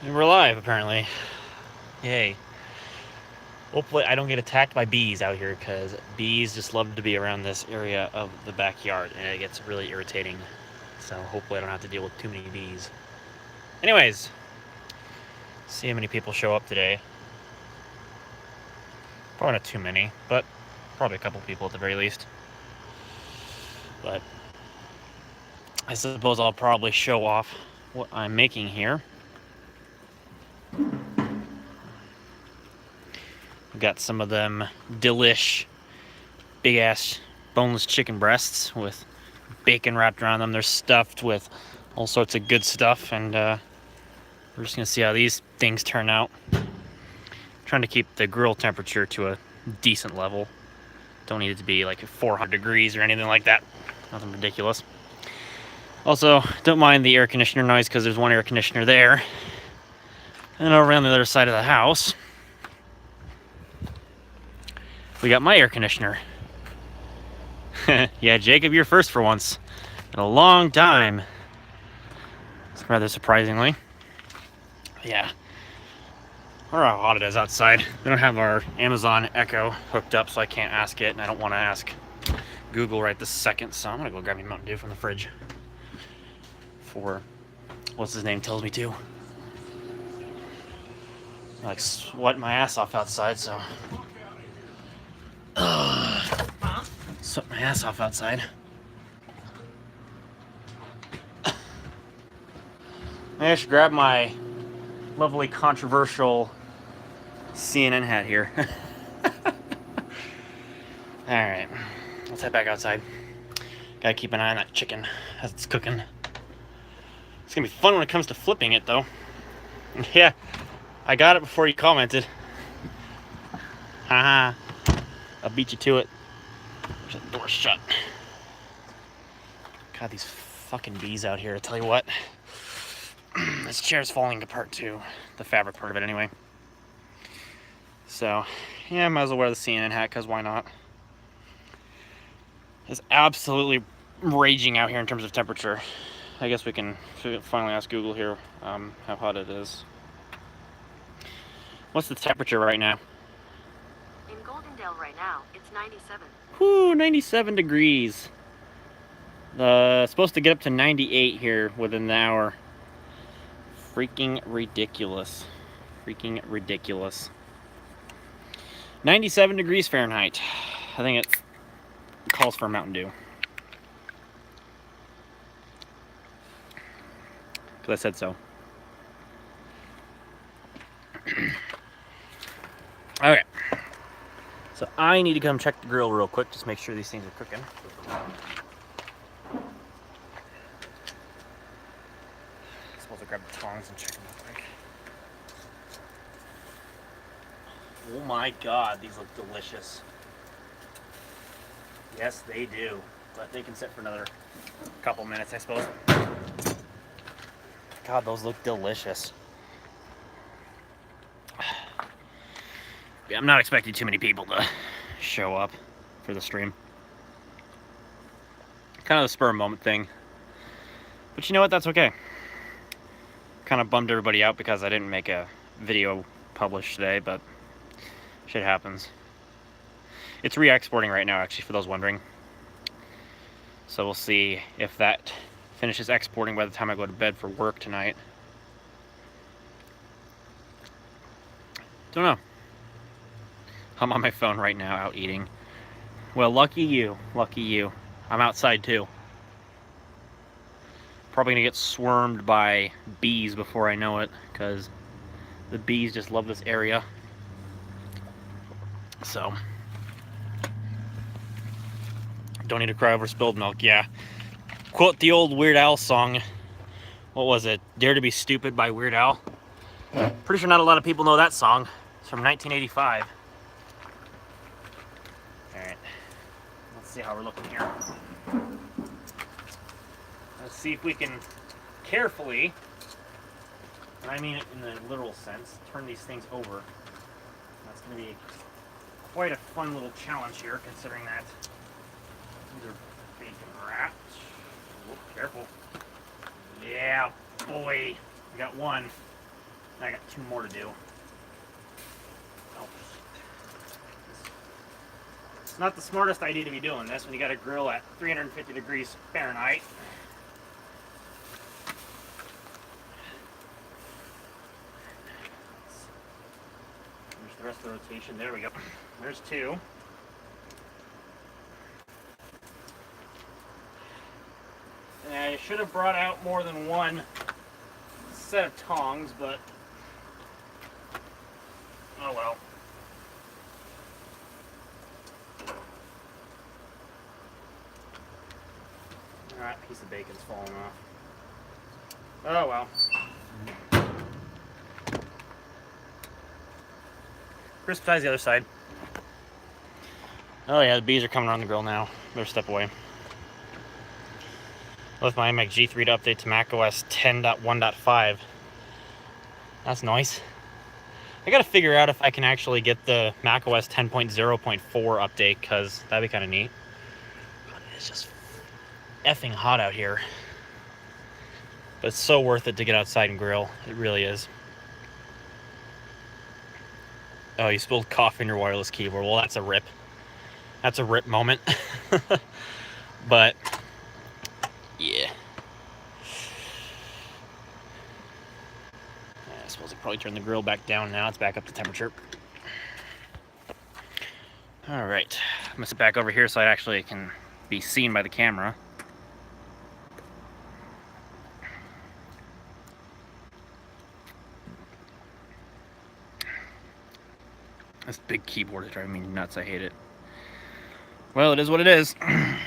And we're live, apparently. Yay. Hopefully I don't get attacked by bees out here, because bees just love to be around this area of the backyard, and it gets really irritating. So hopefully I don't have to deal with too many bees. Anyways, see how many people show up today. Probably not too many, but probably a couple people at the very least. But I suppose I'll probably show off what I'm making here. I've got some of them delish big ass boneless chicken breasts with bacon wrapped around them. They're stuffed with all sorts of good stuff, and we're just gonna see how these things turn out. I'm trying to keep the grill temperature to a decent level. Don't need it to be like 400 degrees or anything like that. Nothing ridiculous. Also, don't mind the air conditioner noise, because there's one air conditioner there. And over on the other side of the house, we got my air conditioner. Yeah, Jacob, you're first for once in a long time. Rather surprisingly. Yeah. Or how hot it is outside. We don't have our Amazon Echo hooked up, so I can't ask it, and I don't want to ask Google right this second, so I'm gonna go grab me Mountain Dew from the fridge. For what's his name tells me to. I like sweating my ass off outside, so sweat my ass off outside. Maybe I should grab my lovely controversial CNN hat here. Alright, let's head back outside. Gotta keep an eye on that chicken as it's cooking. It's gonna be fun when it comes to flipping it, though. Yeah, I got it before you commented. Haha. I'll beat you to it. There's the door shut. God, these fucking bees out here, I tell you what. This chair's falling apart too. The fabric part of it, anyway. So, yeah, I might as well wear the CNN hat, because why not? It's absolutely raging out here in terms of temperature. I guess we can finally ask Google here how hot it is. What's the temperature right now? In Goldendale right now, it's 97. Whoo, 97 degrees. Supposed to get up to 98 here within the hour. Freaking ridiculous. Freaking ridiculous. 97 degrees Fahrenheit. I think it calls for a Mountain Dew. Because I said so. Okay. So I need to come check the grill real quick, just make sure these things are cooking. I'm supposed to grab the tongs and check them real quick. Oh my god, these look delicious. Yes, they do. But they can sit for another couple minutes, I suppose. God, those look delicious. Yeah, I'm not expecting too many people to show up for the stream. Kind of a spur of moment thing. But you know what? That's okay. Kind of bummed everybody out because I didn't make a video published today, but shit happens. It's re-exporting right now, actually, for those wondering. So we'll see if that finishes exporting by the time I go to bed for work tonight. Don't know. I'm on my phone right now, out eating. Well, lucky you. Lucky you. I'm outside, too. Probably gonna get swarmed by bees before I know it, because the bees just love this area. So, don't need to cry over spilled milk. Yeah. Quote the old Weird Al song. What was it? Dare to be Stupid by Weird Al. Pretty sure not a lot of people know that song. It's from 1985. Alright. Let's see how we're looking here. Let's see if we can carefully, and I mean it in the literal sense, turn these things over. That's going to be quite a fun little challenge here, considering that these are bacon wrapped. Oh, careful. Yeah, boy. We got one. I got 2 more to do. Oh. It's not the smartest idea to be doing this when you got a grill at 350 degrees Fahrenheit. There's the rest of the rotation. There we go. There's 2. And I should have brought out more than one set of tongs, but oh well. That piece of bacon's falling off. Oh well. Crisp-tize the other side. Oh yeah, the bees are coming around the grill now. Better step away. Left my iMac G3 to update to macOS 10.1.5. That's nice. I gotta figure out if I can actually get the macOS 10.0.4 update, because that'd be kind of neat. But it's just effing hot out here. But it's so worth it to get outside and grill. It really is. Oh, you spilled coffee in your wireless keyboard. Well, that's a rip. That's a rip moment. But yeah. I suppose I probably turn the grill back down now. It's back up to temperature. All right, I'm gonna sit back over here so I actually can be seen by the camera. This big keyboard is driving me nuts. I hate it. Well, it is what it is. I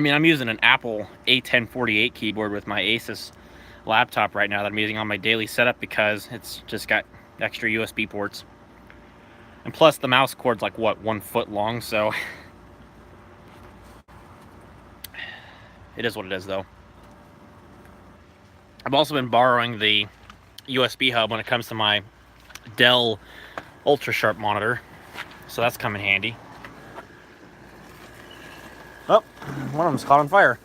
mean, I'm using an Apple A1048 keyboard with my Asus laptop right now that I'm using on my daily setup because it's just got extra USB ports. And plus the mouse cord's like, what, 1 foot long, so it is what it is though. I've also been borrowing the USB hub when it comes to my Dell Ultra Sharp monitor, so that's come in handy. Oh, one of them's caught on fire.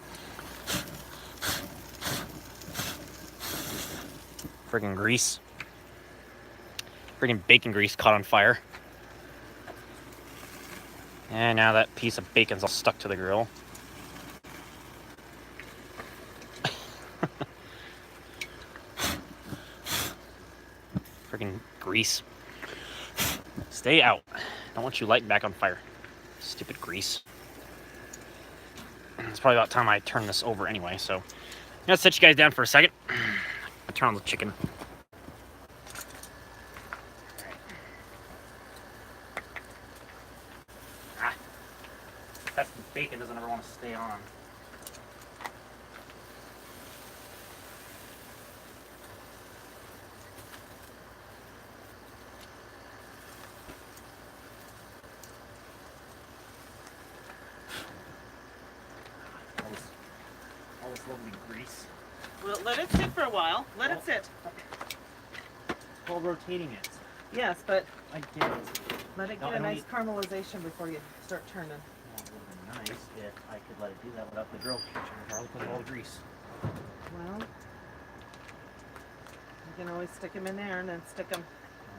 Friggin' grease. Friggin' bacon grease caught on fire. And now that piece of bacon's all stuck to the grill. Friggin' grease. Stay out. Don't want you lighting back on fire. Stupid grease. It's probably about time I turn this over anyway, so I'm gonna set you guys down for a second. I'll turn on the chicken. Ah, that bacon doesn't ever want to stay on. All this lovely grease. Well, let it sit for a while. Let it sit. While rotating it. Yes, but I get it. let it No, get I a don't nice need- caramelization before you start turning. Well, it would have been nice if I could let it do that without the grill catching regardless of all the grease. Well, you can always stick them in there and then stick them.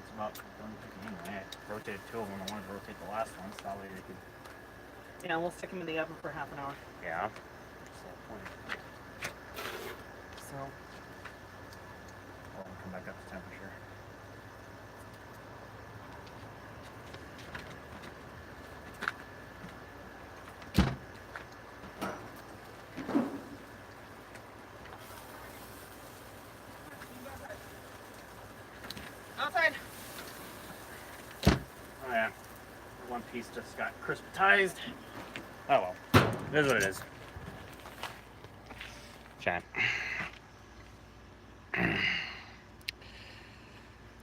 It's about done cooking anyway. I rotated 2 of them. I wanted to rotate the last one so that way they could. Yeah, we'll stick them in the oven for half an hour. Yeah. That's the point. So, Well, we'll come back up to temperature. outside. Oh yeah. One piece just got crispitized. Oh well. It is what it is. Chat.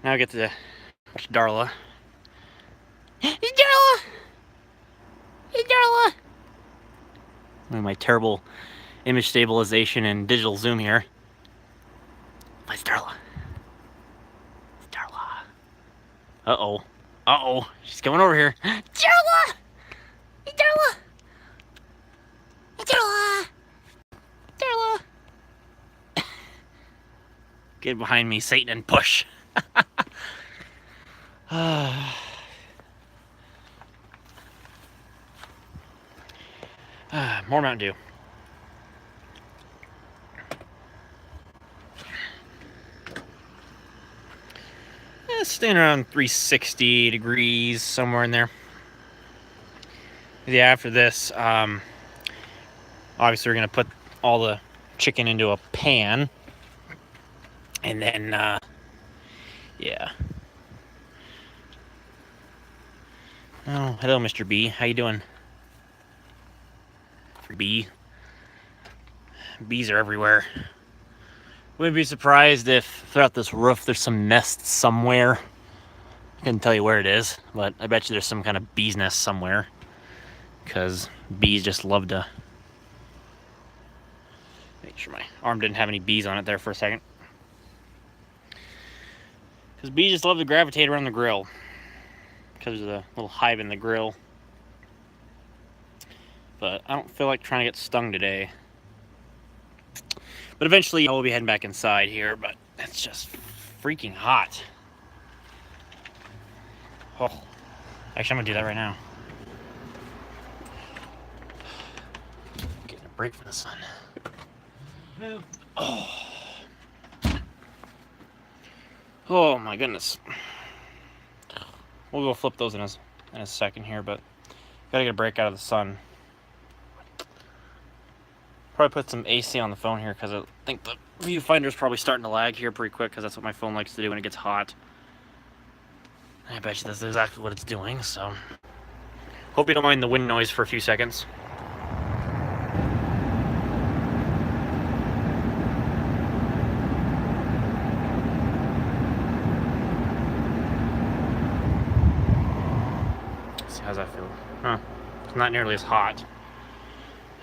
Now I get to watch Darla. It's Darla! It's Darla! With my terrible image stabilization and digital zoom here. But it's Darla. It's Darla. Uh-oh. Uh-oh. She's coming over here. Darla! It's Darla! It's Darla! Darla! Get behind me, Satan, and push. More Mountain Dew. Staying around 360 degrees, somewhere in there. Yeah, after this, obviously we're gonna put all the chicken into a pan, and then, yeah. Oh, hello, Mr. B. How you doing? Bee. Bees are everywhere. Wouldn't be surprised if throughout this roof there's some nests somewhere. I couldn't tell you where it is, but I bet you there's some kind of bee's nest somewhere. Because bees just love to... Make sure my arm didn't have any bees on it there for a second. Because bees just love to gravitate around the grill. Because of the little hive in the grill. But I don't feel like trying to get stung today. But eventually I will be heading back inside here, but it's just freaking hot. Oh, actually I'm gonna do that right now. Getting a break from the sun. Oh my goodness. We'll go flip those in a second here, but gotta get a break out of the sun. Probably put some AC on the phone here because I think the viewfinder's probably starting to lag here pretty quick because that's what my phone likes to do when it gets hot. I bet you that's exactly what it's doing, so... Hope you don't mind the wind noise for a few seconds. Let's see, how's that feel? Huh. It's not nearly as hot.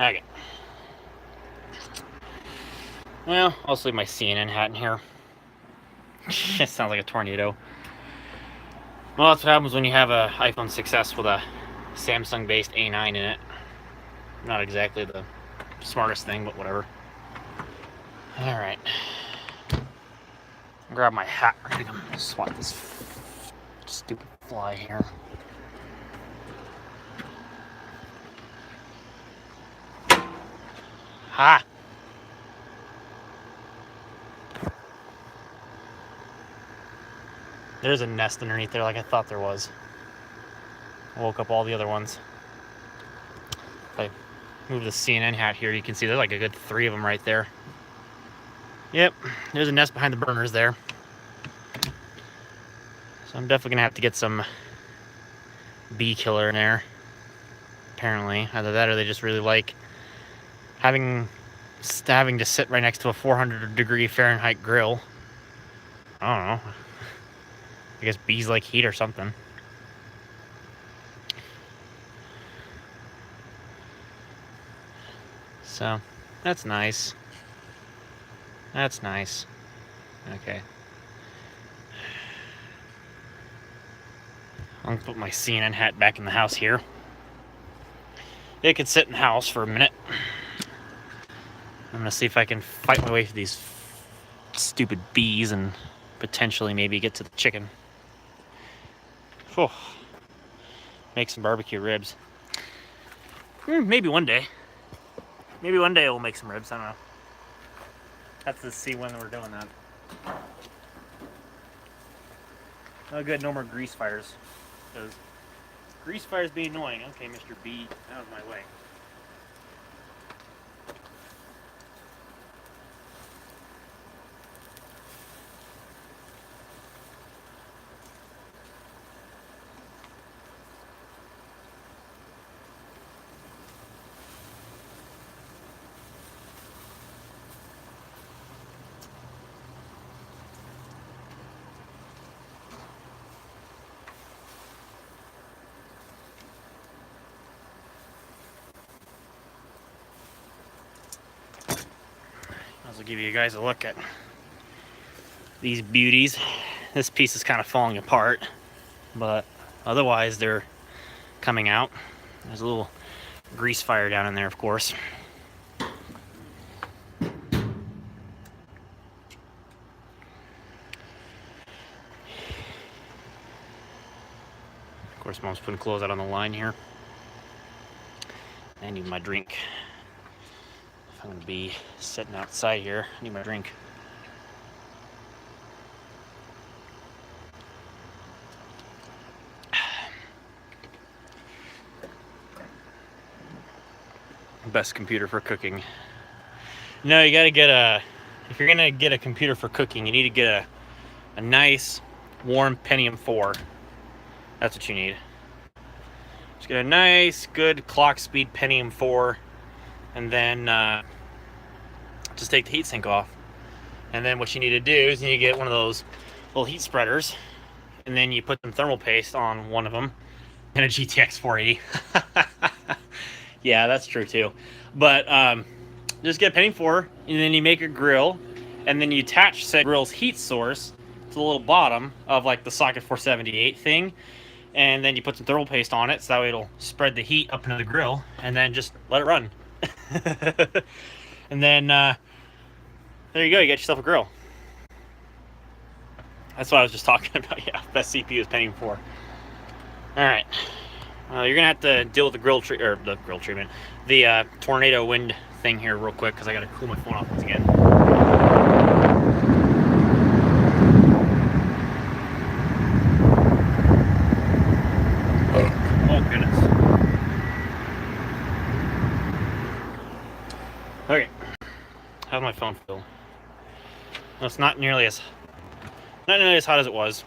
Okay. Well, I'll just leave my CNN hat in here. It sounds like a tornado. Well, that's what happens when you have an iPhone 6s with a Samsung-based A9 in it. Not exactly the smartest thing, but whatever. Alright. Grab my hat. I'm gonna swat this stupid fly here. Ha! There's a nest underneath there like I thought there was. I woke up all the other ones. If I move the CNN hat here, you can see there's like a good 3 of them right there. Yep, there's a nest behind the burners there. So I'm definitely gonna have to get some bee killer in there. Apparently, either that or they just really like having to sit right next to a 400-degree Fahrenheit grill. I don't know. I guess bees like heat or something. So, that's nice. That's nice. Okay. I'm gonna put my CNN hat back in the house here. It can sit in the house for a minute. I'm gonna see if I can fight my way through these stupid bees and potentially maybe get to the chicken. Whew. Make some barbecue ribs. Maybe one day. Maybe one day we'll make some ribs. I don't know. Have to see when we're doing that. Oh, good. No more grease fires. Because grease fires be annoying. Okay, Mr. B, out of my way. I'll give you guys a look at these beauties. This piece is kind of falling apart, but otherwise they're coming out. There's a little grease fire down in there, of course. course, Mom's putting clothes out on the line here. I need my drink. If I'm gonna be sitting outside here, I need my drink. Best computer for cooking. No, you gotta get if you're gonna get a computer for cooking, you need to get a nice, warm Pentium 4. That's what you need. Just get a nice, good clock speed Pentium 4, and then just take the heatsink off. And then what you need to do is you need to get one of those little heat spreaders, and then you put some thermal paste on one of them, and a GTX 480. Yeah, that's true too. But just get a Pentium 4, and then you make a grill, and then you attach said grill's heat source to the little bottom of like the socket 478 thing, and then you put some thermal paste on it, so that way it'll spread the heat up into the grill, and then just let it run. And then there you go, you got yourself a grill. That's what I was just talking about. Yeah, best CPU is Pentium 4. All right. You're gonna have to deal with the treatment, the tornado wind thing here real quick, because I gotta cool my phone off once again. Oh goodness. Okay. How's my phone feel? Well, it's not nearly as hot as it was.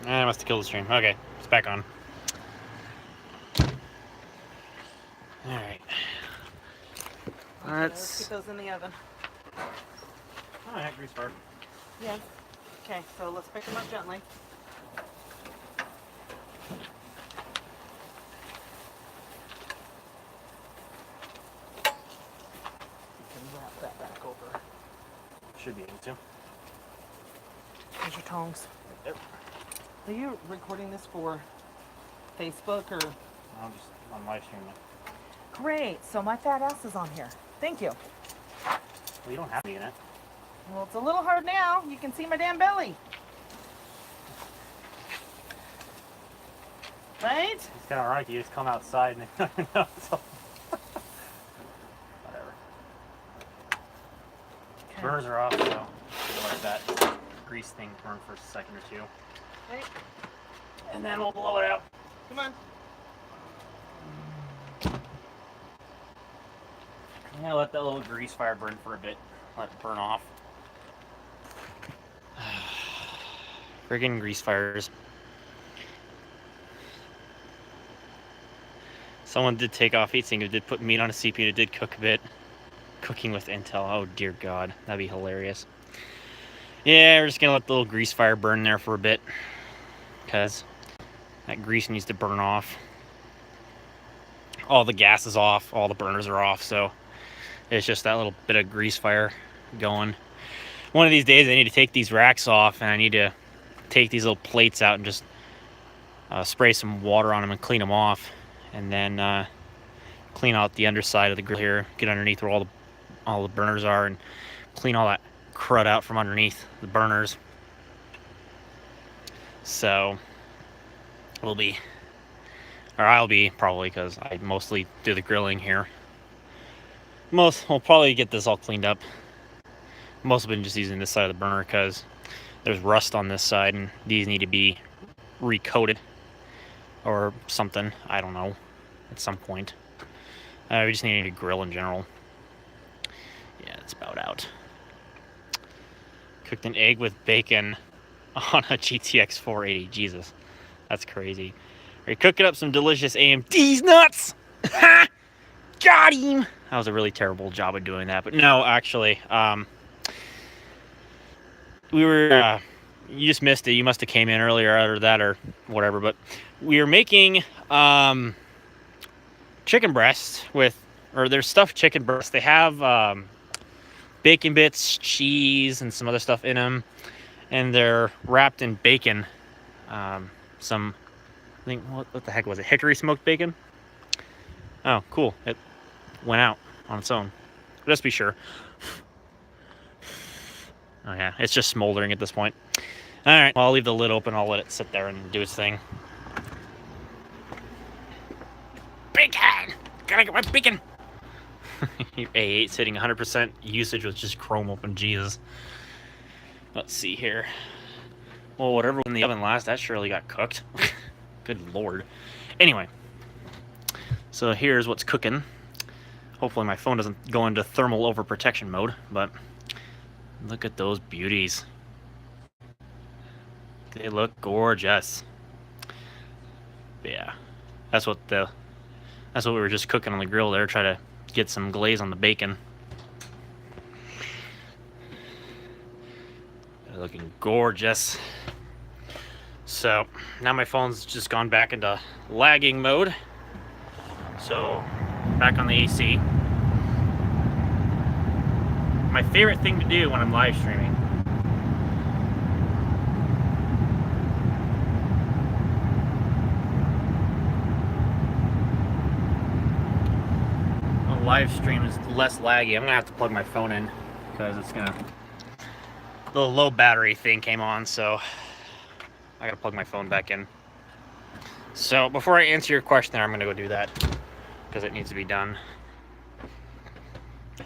I must have killed the stream. Okay, it's back on. Alright. Let's get those in the oven. Alright, grease fire. Yes. Okay, so let's pick them up gently. You can wrap that back over. Should be able to. Here's your tongs. Yep. Are you recording this for Facebook or? I'm just on live stream. Great, so my fat ass is on here. Thank you. Well, you don't have to be in it. Well, it's a little hard now. You can see my damn belly. Right? It's kind of ironic. You just come outside and no, so. Whatever. Okay. Burners are off, so we'll let that grease thing burn for a second or two. Okay. And then we'll blow it out. Come on. Yeah, let that little grease fire burn for a bit. Let it burn off. Friggin' grease fires. Someone did take off heatsink. It did put meat on a CPU. It did cook a bit. Cooking with Intel. Oh dear God, that'd be hilarious. Yeah, we're just gonna let the little grease fire burn there for a bit, because that grease needs to burn off. All the gas is off. All the burners are off. So it's just that little bit of grease fire going. One of these days I need to take these racks off, and I need to take these little plates out and just spray some water on them and clean them off, and then clean out the underside of the grill here, get underneath where all the burners are, and clean all that crud out from underneath the burners. So I'll be probably, because I mostly do the grilling here. We'll probably get this all cleaned up. Most have been just using this side of the burner because there's rust on this side, and these need to be recoated or something. I don't know. At some point, we just need to grill in general. Yeah, that's about out. Cooked an egg with bacon on a GTX 480. Jesus, that's crazy. Are you cooking up some delicious AMD's nuts? Ha! Got him! That was a really terrible job of doing that, but no, actually, we were, you just missed it. You must have came in earlier or that or whatever, but we were making chicken breasts there's stuffed chicken breasts. They have bacon bits, cheese, and some other stuff in them, and they're wrapped in bacon. I think, what the heck was it? Hickory smoked bacon? Oh, cool. It went out on its own. Just be sure. Oh yeah, it's just smoldering at this point. All right, well, I'll leave the lid open. I'll let it sit there and do its thing. gotta get my bacon. A8's hitting 100% usage with just Chrome open. Jesus. Let's see here. Well, whatever in the oven last, that surely got cooked. Good lord. Anyway, so here's what's cooking. Hopefully my phone doesn't go into thermal overprotection mode, but look at those beauties. They look gorgeous. Yeah, that's what we were just cooking on the grill there. Try to get some glaze on the bacon. They're looking gorgeous. So now my phone's just gone back into lagging mode. So back on the AC. My favorite thing to do when I'm live streaming live stream is less laggy. I'm gonna have to plug my phone in because it's gonna, the low battery thing came on, so I gotta plug my phone back in. So before I answer your question there, I'm gonna go do that because it needs to be done.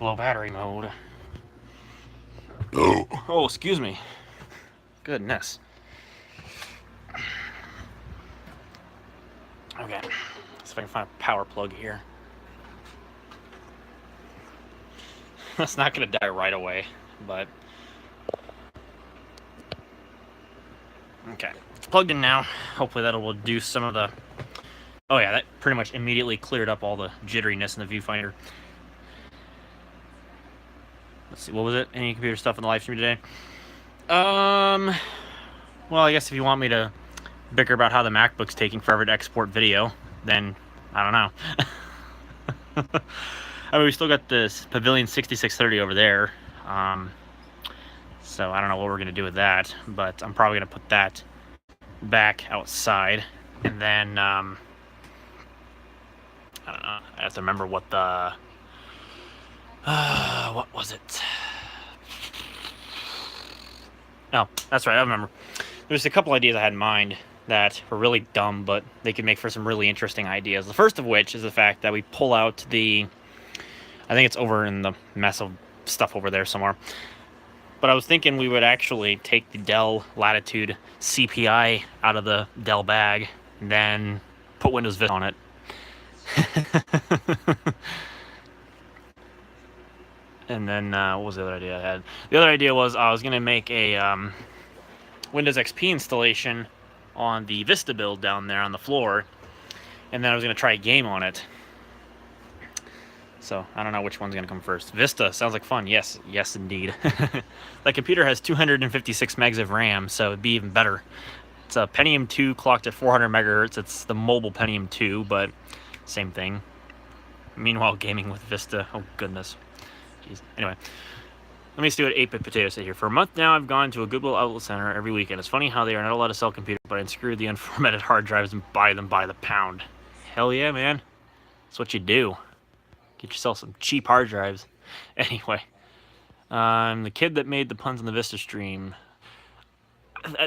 Low battery mode. Oh, excuse me. Goodness. Okay, let's see if I can find a power plug here. It's not gonna die right away, but okay, it's plugged in now. Hopefully that will do some of the, oh yeah, that pretty much immediately cleared up all the jitteriness in the viewfinder. Let's see, what was it? Any computer stuff in the live stream today? Well, I guess if you want me to bicker about how the MacBook's taking forever to export video, then I don't know. I mean, we still got this Pavilion 6630 over there, so I don't know what we're going to do with that, but I'm probably going to put that back outside, and then, I don't know, I have to remember what the, what was it? Oh, that's right, I remember. There's a couple ideas I had in mind that were really dumb, but they could make for some really interesting ideas. The first of which is the fact that we pull out the, I think it's over in the mess of stuff over there somewhere. But I was thinking we would actually take the Dell Latitude CPI out of the Dell bag and then put Windows Vista on it. And then, what was the other idea I had? The other idea was I was going to make a Windows XP installation on the Vista build down there on the floor. And then I was going to try a game on it. So I don't know which one's going to come first. Vista sounds like fun. Yes, yes, indeed. That computer has 256 megs of RAM, so it'd be even better. It's a Pentium 2 clocked at 400 megahertz. It's the mobile Pentium 2, but same thing. Meanwhile, gaming with Vista. Oh, goodness. Jeez. Anyway, let me see what 8-Bit Potato said here. For a month now, I've gone to a Goodwill Outlet Center every weekend. It's funny how they are not allowed to sell computers, but I unscrew the unformatted hard drives and buy them by the pound. Hell yeah, man. That's what you do. Get yourself some cheap hard drives. Anyway, the kid that made the puns on the Vista stream.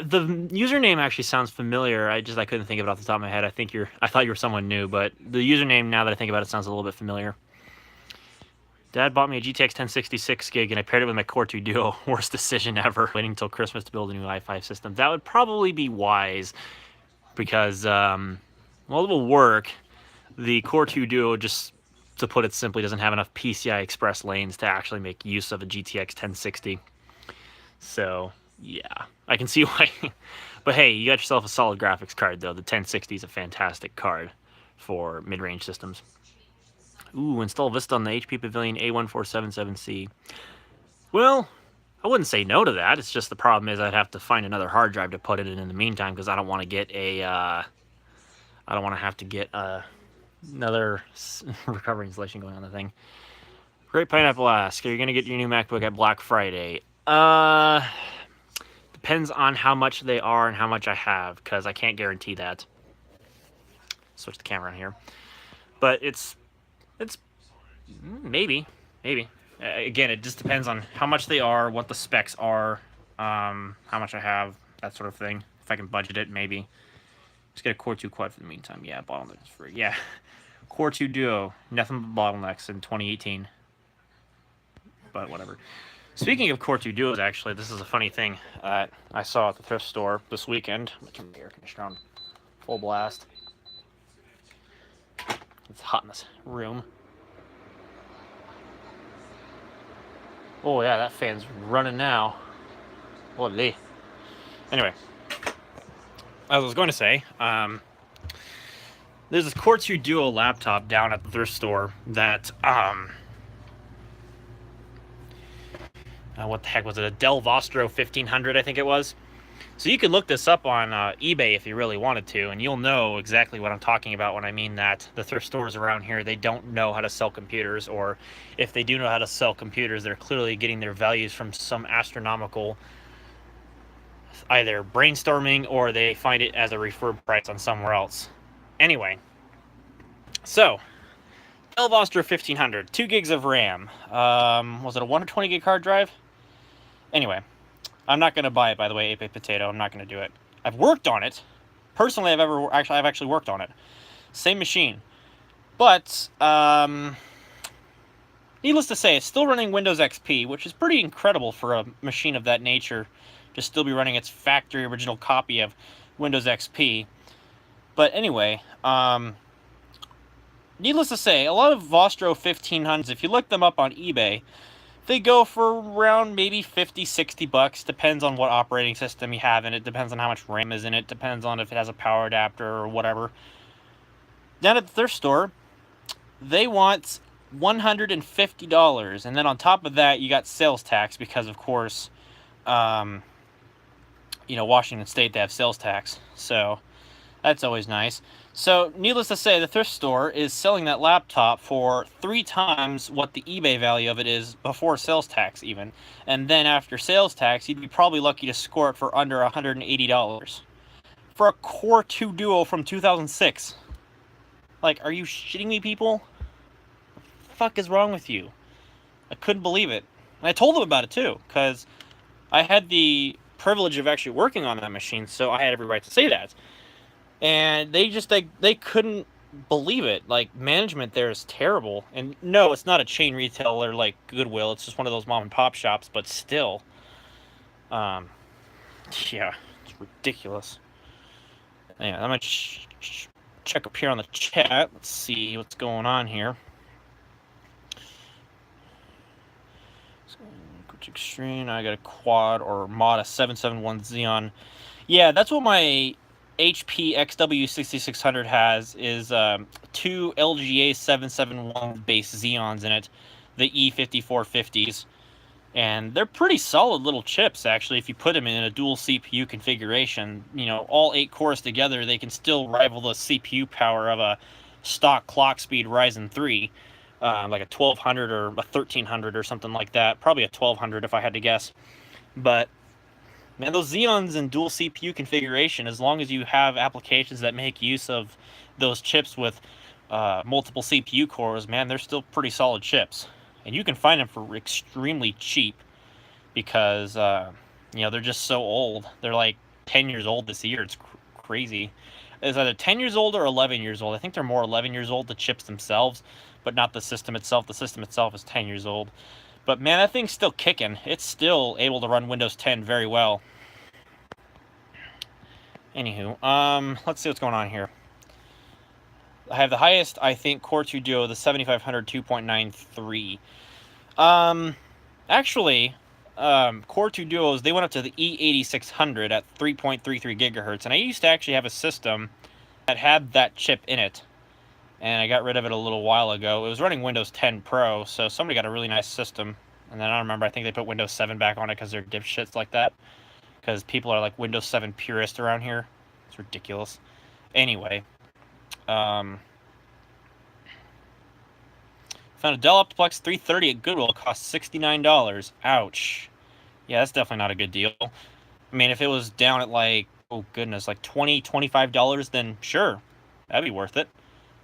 The username actually sounds familiar. I couldn't think of it off the top of my head. I thought you were someone new, but the username, now that I think about it, sounds a little bit familiar. Dad bought me a GTX 1066 gig, and I paired it with my Core 2 Duo. Worst decision ever. Waiting until Christmas to build a new i5 system. That would probably be wise, because well, it will work. The Core 2 Duo, just to put it simply, doesn't have enough PCI Express lanes to actually make use of a GTX 1060. So, yeah, I can see why. But hey, you got yourself a solid graphics card, though. The 1060 is a fantastic card for mid-range systems. Ooh, install Vista on the HP Pavilion A1477C. Well, I wouldn't say no to that. It's just the problem is I'd have to find another hard drive to put it in the meantime, because I don't want to get a, I don't want to have to get another recovery installation going on the thing. Great Pineapple asks, are you going to get your new MacBook at Black Friday? Depends on how much they are and how much I have, because I can't guarantee that. Switch the camera on here. But it's maybe. Again, it just depends on how much they are, what the specs are, how much I have, that sort of thing. If I can budget it, maybe. Just get a Core 2 Quad for the meantime. Yeah, bottom is free. Yeah. Core 2 Duo, nothing but bottlenecks in 2018. But whatever. Speaking of Core 2 Duos, actually, this is a funny thing I saw at the thrift store this weekend. Let me turn the air conditioner on full blast. It's hot in this room. Oh yeah, that fan's running now. Holy. Anyway, as I was going to say, there's this Core 2 Duo laptop down at the thrift store that, what the heck was it? A Dell Vostro 1500, I think it was. So you could look this up on eBay if you really wanted to, and you'll know exactly what I'm talking about when I mean that the thrift stores around here, they don't know how to sell computers, or if they do know how to sell computers, they're clearly getting their values from some astronomical either brainstorming or they find it as a refurb price on somewhere else. Anyway, so Dell Vostro 1500, 2 gigs of RAM. Was it a 120 gig hard drive? Anyway, I'm not going to buy it, by the way, Ape Potato. I'm not going to do it. I've worked on it. Personally, I've actually worked on it. Same machine. But, needless to say, it's still running Windows XP, which is pretty incredible for a machine of that nature to still be running its factory original copy of Windows XP. But anyway, needless to say, a lot of Vostro 1500s, if you look them up on eBay, they go for around maybe 50, 60 bucks. Depends on what operating system you have in it. Depends on how much RAM is in it. Depends on if it has a power adapter or whatever. Down at the thrift store, they want $150. And then on top of that, you got sales tax because, of course, Washington State, they have sales tax. So that's always nice. So, needless to say, the thrift store is selling that laptop for 3 times what the eBay value of it is before sales tax even. And then after sales tax, you'd be probably lucky to score it for under $180. For a Core 2 Duo from 2006. Like, are you shitting me, people? What the fuck is wrong with you? I couldn't believe it. And I told them about it, too, because I had the privilege of actually working on that machine, so I had every right to say that. And they couldn't believe it. Like, management there is terrible. And no, it's not a chain retailer like Goodwill. It's just one of those mom and pop shops, but still. Yeah, it's ridiculous. Anyway, I'm going to check up here on the chat. Let's see what's going on here. Extreme, I got a quad or mod a 771 Xeon. Yeah, that's what my HP XW6600 has, is 2 LGA 771 base Xeons in it, the E5450s. And they're pretty solid little chips, actually, if you put them in a dual CPU configuration. All 8 cores together, they can still rival the CPU power of a stock clock speed Ryzen 3. Like a 1200 or a 1300 or something like that. Probably a 1200 if I had to guess. But, man, those Xeons in dual CPU configuration, as long as you have applications that make use of those chips with multiple CPU cores, man, they're still pretty solid chips. And you can find them for extremely cheap because, they're just so old. They're like 10 years old this year. It's crazy. It's either 10 years old or 11 years old. I think they're more 11 years old, the chips themselves, but not the system itself. The system itself is 10 years old. But, man, that thing's still kicking. It's still able to run Windows 10 very well. Anywho, let's see what's going on here. I have the highest, I think, Core 2 Duo, the 7500 2.93. Actually, Core 2 Duos, they went up to the E8600 at 3.33 gigahertz. And I used to actually have a system that had that chip in it. And I got rid of it a little while ago. It was running Windows 10 Pro, so somebody got a really nice system. And then I don't remember, I think they put Windows 7 back on it because they're dipshits like that. Because people are like Windows 7 purists around here. It's ridiculous. Anyway. Found a Dell Optiplex 330 at Goodwill. It cost $69. Ouch. Yeah, that's definitely not a good deal. I mean, if it was down at like, oh goodness, like $20, $25, then sure. That'd be worth it.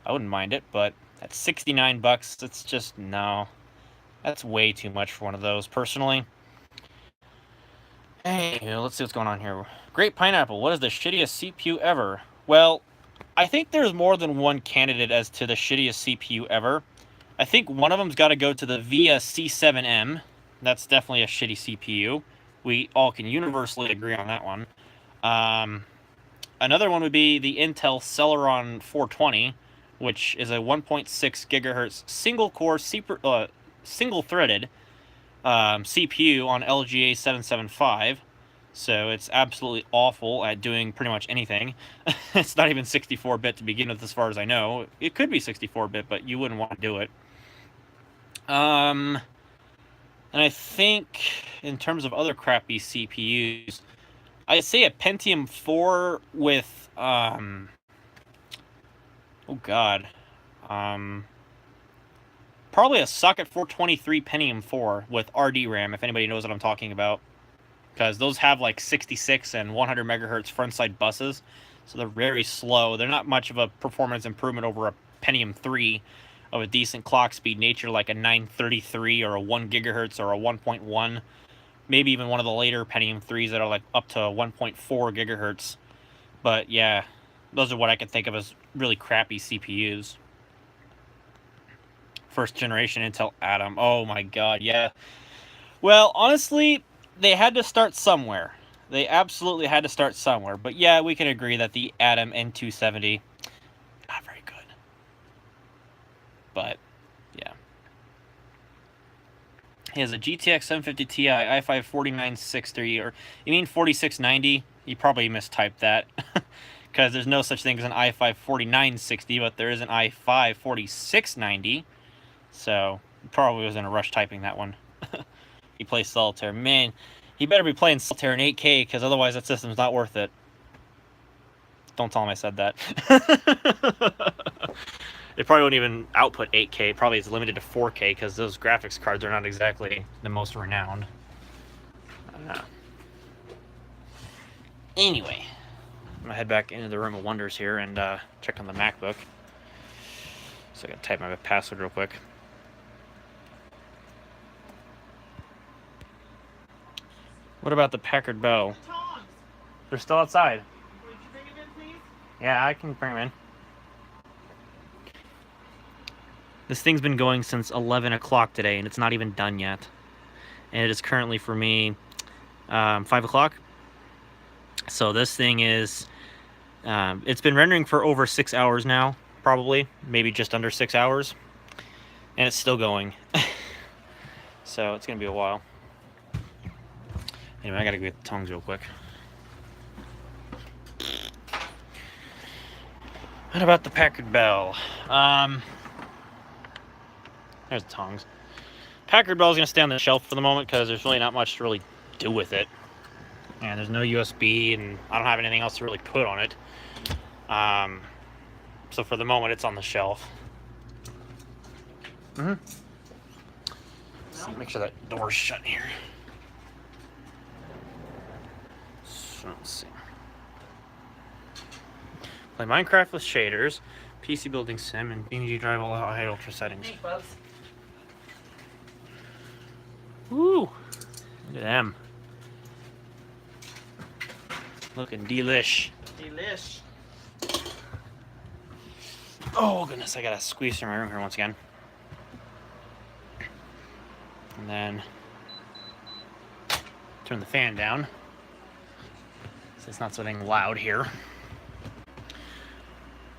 I wouldn't mind it, but at 69 bucks, it's just, no. That's way too much for one of those, personally. Hey, let's see what's going on here. Great Pineapple, what is the shittiest CPU ever? Well, I think there's more than one candidate as to the shittiest CPU ever. I think one of them's got to go to the VIA C7M. That's definitely a shitty CPU. We all can universally agree on that one. Another one would be the Intel Celeron 420, which is a 1.6 gigahertz single-core, single-threaded CPU on LGA 775. So it's absolutely awful at doing pretty much anything. It's not even 64-bit to begin with, as far as I know. It could be 64-bit, but you wouldn't want to do it. And I think in terms of other crappy CPUs, I'd say a Pentium 4 with, oh god, probably a Socket 423 Pentium 4 with RDRAM, if anybody knows what I'm talking about. Because those have like 66 and 100 megahertz front-side buses, so they're very slow. They're not much of a performance improvement over a Pentium 3 of a decent clock speed nature, like a 933 or a 1 gigahertz or a 1.1. Maybe even one of the later Pentium 3s that are like up to 1.4 gigahertz. But yeah, those are what I can think of as really crappy CPUs. First generation Intel Atom. Oh my god, yeah. Well, honestly, they had to start somewhere. They absolutely had to start somewhere. But yeah, we can agree that the Atom N270, not very good. But, yeah. He has a GTX 750 Ti i5 4960, or you mean 4690? You probably mistyped that. Because there's no such thing as an i5 4960, but there is an i5 4690. So, probably was in a rush typing that one. He plays Solitaire. Man, he better be playing Solitaire in 8K, because otherwise that system's not worth it. Don't tell him I said that. It probably won't even output 8K. Probably it's limited to 4K, because those graphics cards are not exactly the most renowned. I don't know. Anyway, I'm going to head back into the Room of Wonders here and check on the MacBook. So I got to type my password real quick. What about the Packard Bell? Tongs! They're still outside. Would you bring them in, please? Yeah, I can bring them in. This thing's been going since 11 o'clock today, and it's not even done yet. And it is currently, for me, 5 o'clock. So this thing is... it's been rendering for over 6 hours now, probably. Maybe just under 6 hours. And it's still going. So it's going to be a while. Anyway, I gotta get the tongs real quick. What about the Packard Bell? There's the tongs. Packard Bell is gonna stay on the shelf for the moment because there's really not much to really do with it. And there's no USB, and I don't have anything else to really put on it. So for the moment, it's on the shelf. Make sure that door's shut here. Let's see. Play Minecraft with shaders, PC building sim, and BNG drive all high ultra settings. Thanks, Bubs. Woo! Look at them. Looking delish. Delish. Oh goodness, I gotta squeeze through my room here once again. And then turn the fan down. So it's not so dang loud here.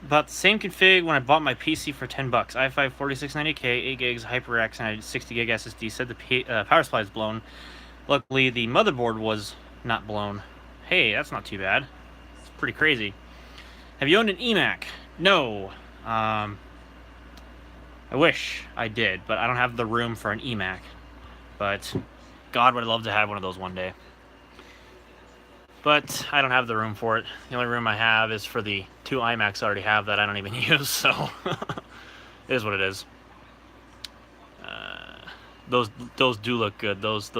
About the same config when I bought my PC for $10. i5 4690K, 8 gigs, HyperX, and I had 60 gig SSD. Said the power supply is blown. Luckily, the motherboard was not blown. Hey, that's not too bad. It's pretty crazy. Have you owned an eMac? No. I wish I did, but I don't have the room for an eMac. But God, would I love to have one of those one day. But I don't have the room for it. The only room I have is for the 2 iMacs I already have that I don't even use, so it is what it is. Those do look good. Those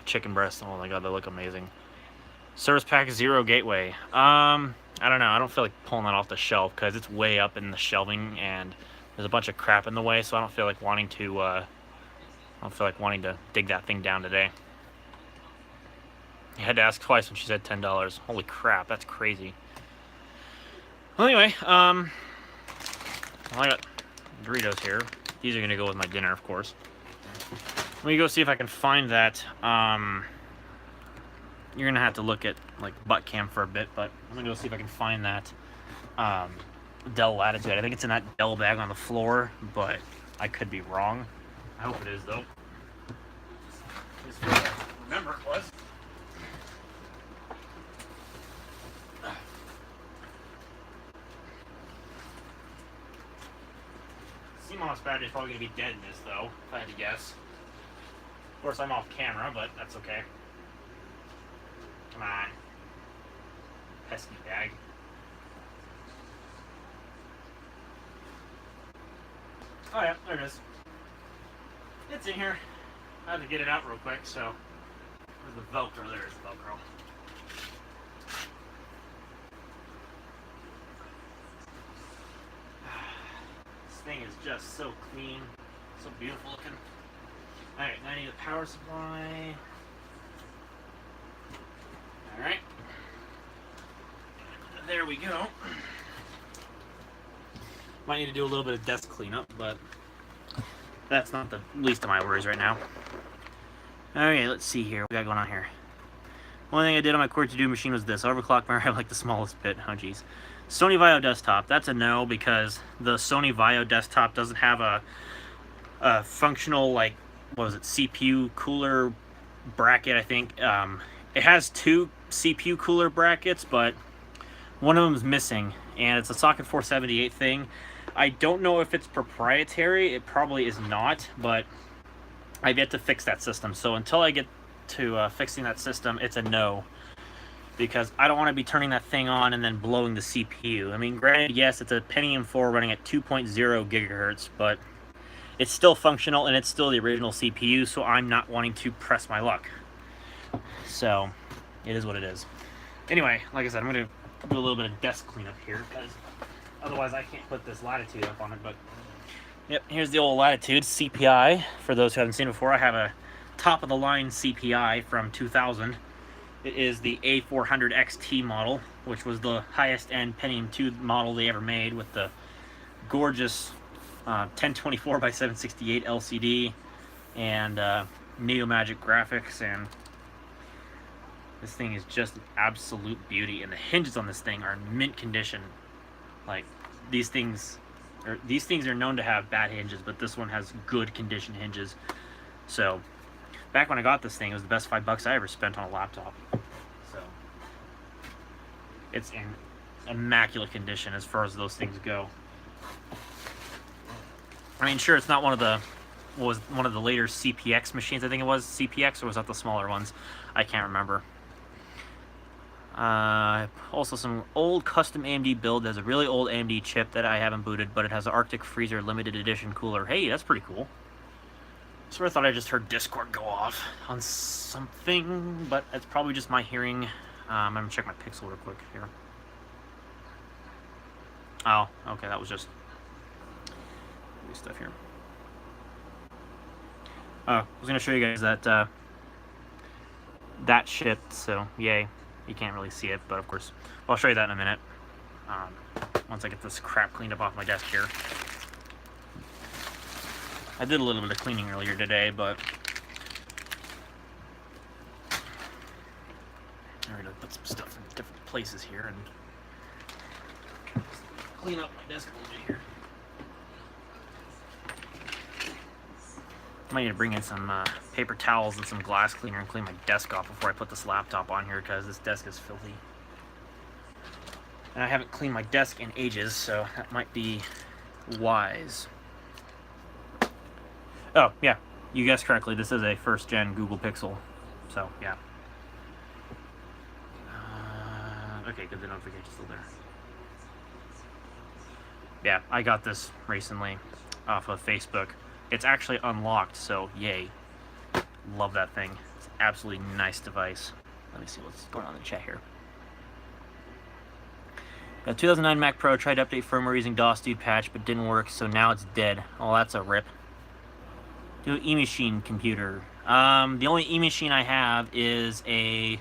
chicken breasts, oh my god, they look amazing. Service Pack 0 gateway. I don't know. I don't feel like pulling that off the shelf because it's way up in the shelving and there's a bunch of crap in the way, so I don't feel like wanting to dig that thing down today. I had to ask twice when she said $10. Holy crap, that's crazy. Well, anyway, I got Doritos here. These are gonna go with my dinner, of course. Let me go see if I can find that. You're gonna have to look at like butt cam for a bit, but I'm gonna go see if I can find that Dell Latitude. I think it's in that Dell bag on the floor, but I could be wrong. I hope it is though. Just what I remember it was. CMOS battery is probably gonna be dead in this though, if I had to guess. Of course, I'm off camera, but that's okay. Come on. Pesky bag. Oh yeah, there it is. It's in here. I had to get it out real quick, so... Where's the Velcro? There's the Velcro. This thing is just so clean. So beautiful looking. Alright, now I need a power supply. Alright. There we go. Might need to do a little bit of desk cleanup, but that's not the least of my worries right now. Okay, let's see here. What we got going on here? One thing I did on my Core to Do machine was this. Overclock memory, I like the smallest bit. Oh, geez. Sony Vaio desktop. That's a no because the Sony Vaio desktop doesn't have a functional, like, what was it, CPU cooler bracket, I think. It has two CPU cooler brackets, but one of them is missing, and it's a Socket 478 thing. I don't know if it's proprietary. It probably is not, but I've yet to fix that system. So until I get to fixing that system, it's a no. Because I don't want to be turning that thing on and then blowing the CPU. I mean, granted, yes, it's a Pentium 4 running at 2.0 gigahertz, but it's still functional and it's still the original CPU, so I'm not wanting to press my luck. So, it is what it is. Anyway, like I said, I'm going to do a little bit of desk cleanup here, because otherwise I can't put this Latitude up on it, but... Yep, here's the old Latitude CPI. For those who haven't seen it before, I have a top-of-the-line CPI from 2000. It is the A400 XT model, which was the highest-end Pentium 2 model they ever made, with the gorgeous 1024 by 768 LCD and Neomagic graphics, and this thing is just an absolute beauty. And the hinges on this thing are in mint condition. Like, these things are known to have bad hinges, but this one has good condition hinges. So, back when I got this thing, it was the best $5 I ever spent on a laptop. So, it's in immaculate condition as far as those things go. I mean, sure, it's not one of the later CPX machines, I think it was. CPX, or was that the smaller ones? I can't remember. Also some old custom AMD build. There's a really old AMD chip that I haven't booted, but it has an Arctic Freezer limited edition cooler. Hey, that's pretty cool. So I thought I just heard Discord go off on something, but it's probably just my hearing. I'm gonna check my Pixel real quick here. Oh, okay, that was just stuff here. Oh, I was gonna show you guys that that shipped, so yay. You can't really see it, but of course, I'll show you that in a minute. Once I get this crap cleaned up off my desk here. I did a little bit of cleaning earlier today, but I'm gonna put some stuff in different places here and clean up my desk a little bit here. I might need to bring in some paper towels and some glass cleaner and clean my desk off before I put this laptop on here, because this desk is filthy. And I haven't cleaned my desk in ages, so that might be wise. Oh, yeah, you guessed correctly. This is a first-gen Google Pixel, so yeah. Okay, good, the notification's still there. Yeah, I got this recently off of Facebook. It's actually unlocked, so yay. Love that thing. It's an absolutely nice device. Let me see what's going on in the chat here. 2009 Mac Pro tried to update firmware using DOS dude patch, but didn't work, so now it's dead. Oh, that's a rip. Do an eMachine computer. The only eMachine I have is a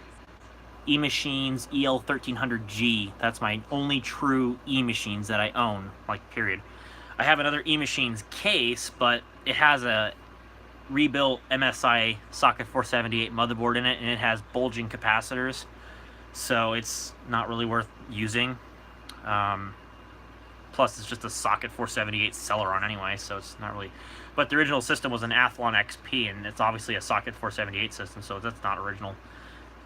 eMachines EL1300G. That's my only true eMachines that I own, like, period. I have another eMachines case, but it has a rebuilt MSI socket 478 motherboard in it, and it has bulging capacitors, so it's not really worth using. Plus, it's just a socket 478 Celeron anyway, so it's not really. But the original system was an Athlon XP, and it's obviously a socket 478 system, so that's not original.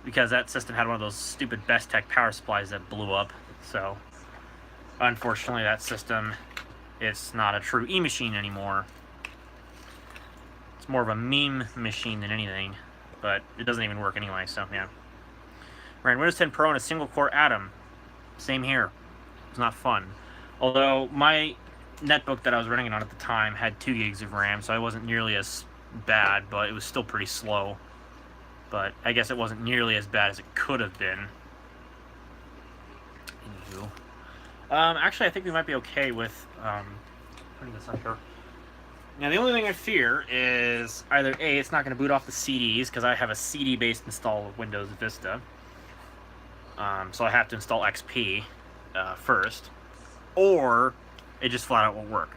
Because that system had one of those stupid Bestech power supplies that blew up. So, unfortunately, that system is not a true eMachine anymore. It's more of a meme machine than anything, but it doesn't even work anyway, so yeah. Ran Windows 10 Pro and a single-core Atom. Same here. It's not fun. Although my netbook that I was running it on at the time had 2 gigs of RAM, so it wasn't nearly as bad, but it was still pretty slow. But I guess it wasn't nearly as bad as it could have been. Anywho. Actually, I think we might be okay with putting this up here. Now, the only thing I fear is either A, it's not going to boot off the CDs, because I have a CD-based install of Windows Vista. So I have to install XP first. Or it just flat out won't work.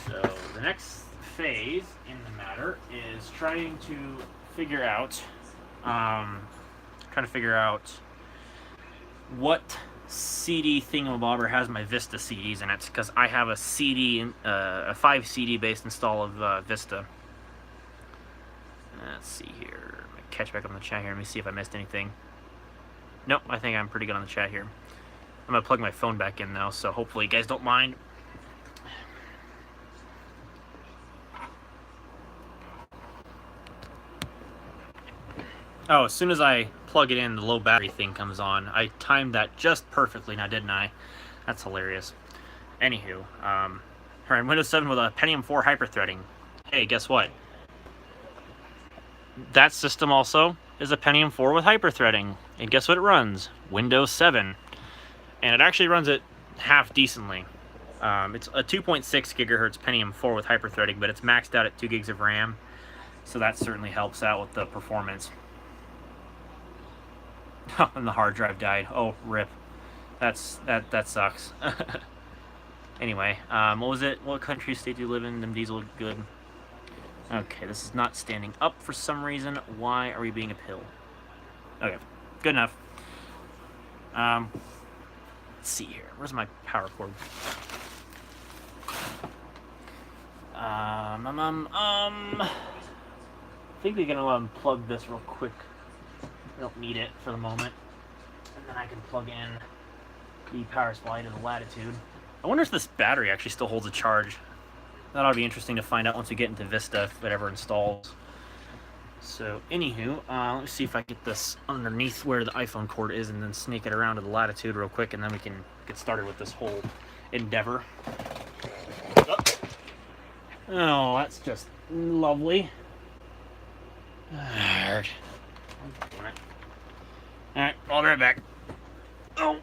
So the next phase in the matter is trying to figure out what CD thingamabobber has my Vista CDs in it, because I have a CD, a 5 CD based install of Vista. Let's see here. I'm gonna catch back up on the chat here. Let me see if I missed anything. Nope, I think I'm pretty good on the chat here. I'm gonna plug my phone back in now, so hopefully you guys don't mind. Oh, as soon as I plug it in, the low battery thing comes on. I timed that just perfectly now, didn't I? That's hilarious. Anywho, alright, Windows 7 with a Pentium 4 hyperthreading. Hey, guess what? That system also is a Pentium 4 with hyperthreading. And guess what it runs? Windows 7. And it actually runs it half decently. It's a 2.6 gigahertz Pentium 4 with hyperthreading, but it's maxed out at 2 gigs of RAM. So that certainly helps out with the performance. And the hard drive died. Oh, rip. That sucks. Anyway, what was it? What country, state do you live in? Them diesel look good. Okay, this is not standing up for some reason. Why are we being a pill? Okay, good enough. Let's see here. Where's my power cord? I think we're gonna unplug this real quick. I don't need it for the moment. And then I can plug in the power supply to the Latitude. I wonder if this battery actually still holds a charge. That ought to be interesting to find out once we get into Vista, if it ever installs. So, anywho, let's see if I get this underneath where the iPhone cord is and then sneak it around to the Latitude real quick, and then we can get started with this whole endeavor. Oh, that's just lovely. Alright, I'll be right back. Oh.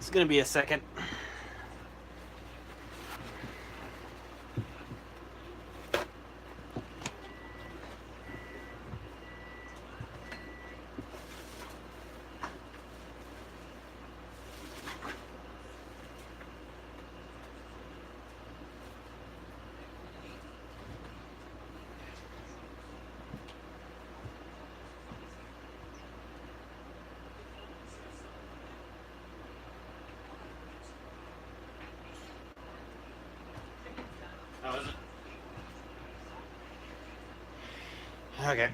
It's gonna be a second. Okay.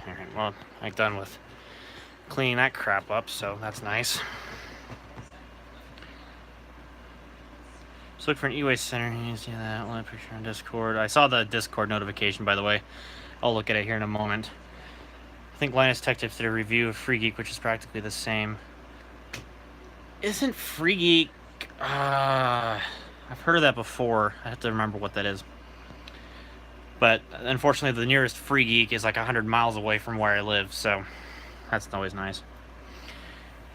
Alright, well, I'm done with cleaning that crap up, so that's nice. Just look for an e-waste center. You see that one picture on Discord. I saw the Discord notification, by the way. I'll look at it here in a moment. I think Linus Tech Tips did a review of Free Geek, which is practically the same. Isn't Free Geek... I've heard of that before. I have to remember what that is. But unfortunately, the nearest Free Geek is like 100 miles away from where I live, so that's always nice.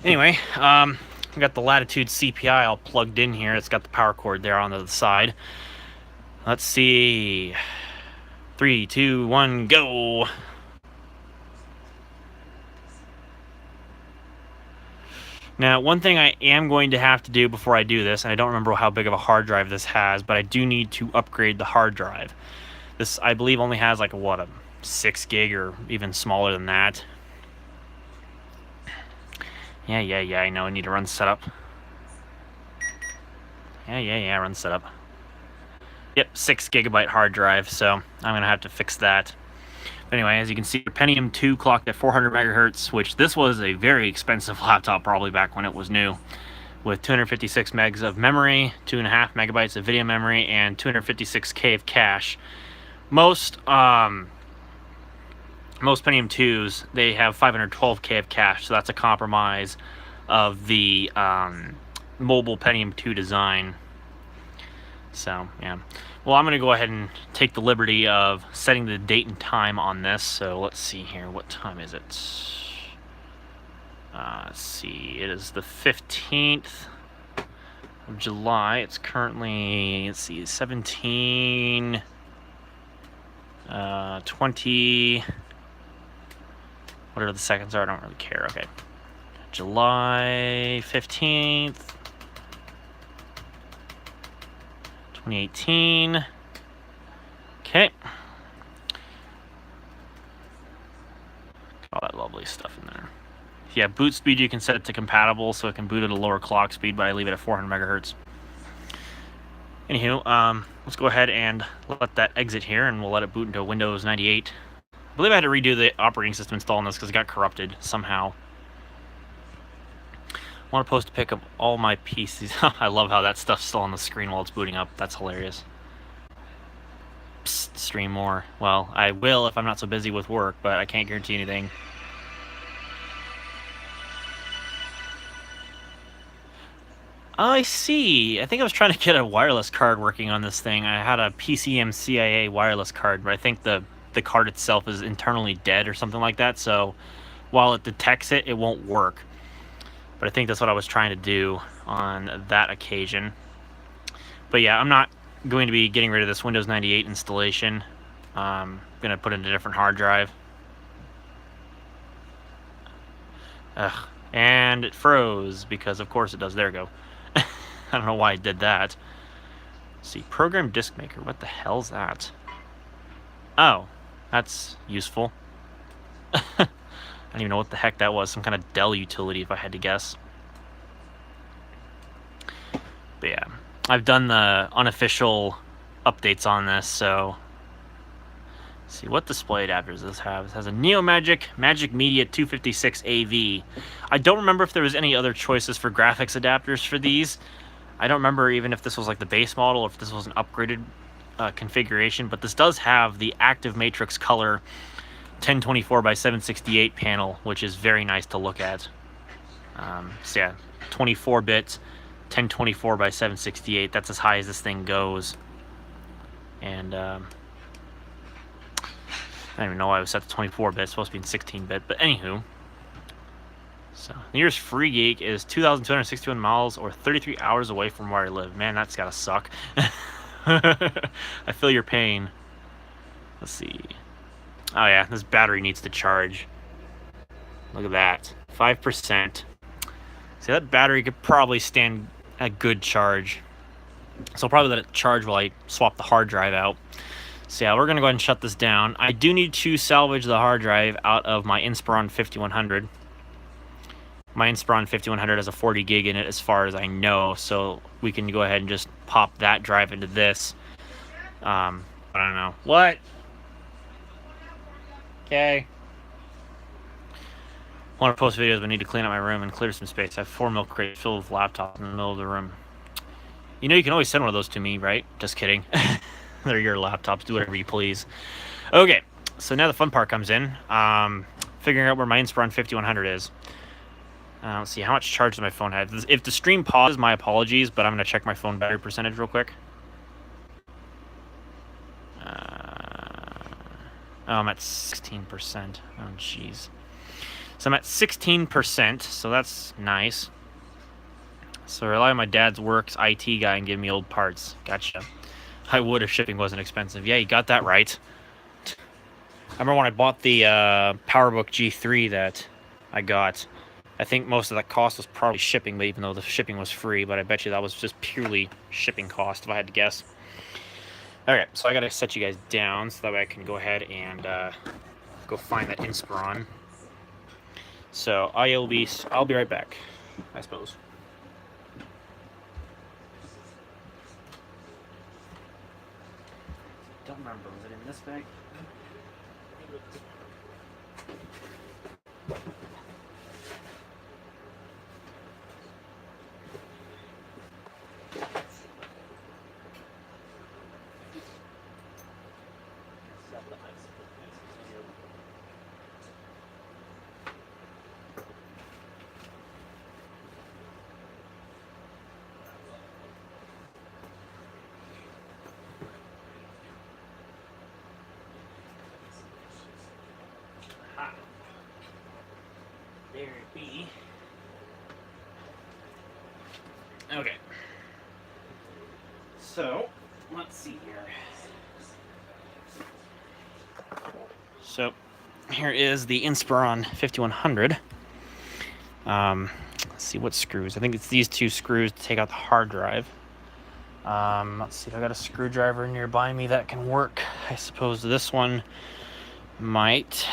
Anyway, we got the Latitude CPI all plugged in here. It's got the power cord there on the side. Let's see. 3, 2, 1, go. Now, one thing I am going to have to do before I do this, and I don't remember how big of a hard drive this has, but I do need to upgrade the hard drive. This, I believe, only has like a 6 gig or even smaller than that. Yeah, I know I need to run setup. Yeah, run setup. Yep, 6 gigabyte hard drive, so I'm going to have to fix that. But anyway, as you can see, Pentium 2 clocked at 400 megahertz, which this was a very expensive laptop probably back when it was new, with 256 megs of memory, 2.5 megabytes of video memory, and 256K of cache. Most Pentium 2s, they have 512K of cache, so that's a compromise of the mobile Pentium 2 design. So, yeah. Well, I'm going to go ahead and take the liberty of setting the date and time on this. So, let's see here. What time is it? Let's see. It is the 15th of July. It's currently, let's see, 17... 20, whatever the seconds are, I don't really care. Okay, July 15th, 2018. Okay, all that lovely stuff in there. Yeah, boot speed, you can set it to compatible so it can boot at a lower clock speed, but I leave it at 400 megahertz. Anywho, let's go ahead and let that exit here, and we'll let it boot into Windows 98. I believe I had to redo the operating system install on this because it got corrupted somehow. I want to post a pic of all my PCs. I love how that stuff's still on the screen while it's booting up. That's hilarious. Psst, stream more. Well, I will if I'm not so busy with work, but I can't guarantee anything. I see. I think I was trying to get a wireless card working on this thing. I had a PCMCIA wireless card, but I think the card itself is internally dead or something like that, so while it detects it, it won't work. But I think that's what I was trying to do on that occasion. But yeah, I'm not going to be getting rid of this Windows 98 installation. I'm going to put it in a different hard drive. Ugh. And it froze, because of course it does. There we go. I don't know why I did that. Let's see, Program Disk Maker. What the hell's that? Oh, that's useful. I don't even know what the heck that was. Some kind of Dell utility, if I had to guess. But yeah, I've done the unofficial updates on this, so... Let's see, what display adapters does this have? It has a Neomagic Magic Media 256 AV. I don't remember if there was any other choices for graphics adapters for these. I don't remember even if this was like the base model or if this was an upgraded configuration, but this does have the Active Matrix Color 1024 by 768 panel, which is very nice to look at. So yeah, 24-bit 1024 by 768. That's as high as this thing goes. And I don't even know why I was set to 24-bit. It's supposed to be in 16-bit, but anywho. So, the nearest Free Geek is 2,261 miles or 33 hours away from where I live. Man, that's gotta suck. I feel your pain. Let's see. Oh yeah, this battery needs to charge. Look at that. 5%. See, that battery could probably stand a good charge. So I'll probably let it charge while I swap the hard drive out. So yeah, we're going to go ahead and shut this down. I do need to salvage the hard drive out of my Inspiron 5100. My Inspiron 5100 has a 40 gig in it as far as I know, so we can go ahead and just pop that drive into this. I don't know. What? Okay. I want to post videos, but I need to clean up my room and clear some space. I have 4 milk crates filled with laptops in the middle of the room. You know you can always send one of those to me, right? Just kidding. They're your laptops. Do whatever you please. Okay, so now the fun part comes in. Figuring out where my Inspiron 5100 is. Let's see, how much charge does my phone have? If the stream pauses, my apologies, but I'm going to check my phone battery percentage real quick. Oh, I'm at 16%. Oh, jeez. So I'm at 16%, so that's nice. So I rely on my dad's works IT guy and give me old parts. Gotcha. I would if shipping wasn't expensive. Yeah, you got that right. I remember when I bought the PowerBook G3 that I got. I think most of that cost was probably shipping, but even though the shipping was free, but I bet you that was just purely shipping cost if I had to guess. Okay, so I gotta set you guys down so that way I can go ahead and go find that Inspiron. So I'll be right back, I suppose. Don't remember, was it in this bag? There it be. Okay. So, let's see here. So, here is the Inspiron 5100. Let's see what screws. I think it's these 2 screws to take out the hard drive. Let's see if I got a screwdriver nearby me that can work. I suppose this one might.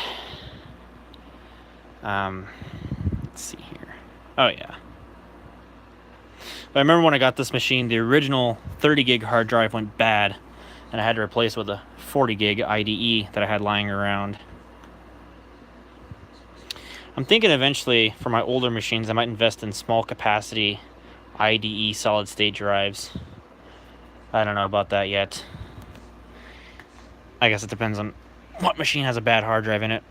Let's see here. Oh yeah. But I remember when I got this machine, the original 30 gig hard drive went bad, and I had to replace it with a 40 gig IDE that I had lying around. I'm thinking eventually for my older machines, I might invest in small capacity IDE solid state drives. I don't know about that yet. I guess it depends on what machine has a bad hard drive in it,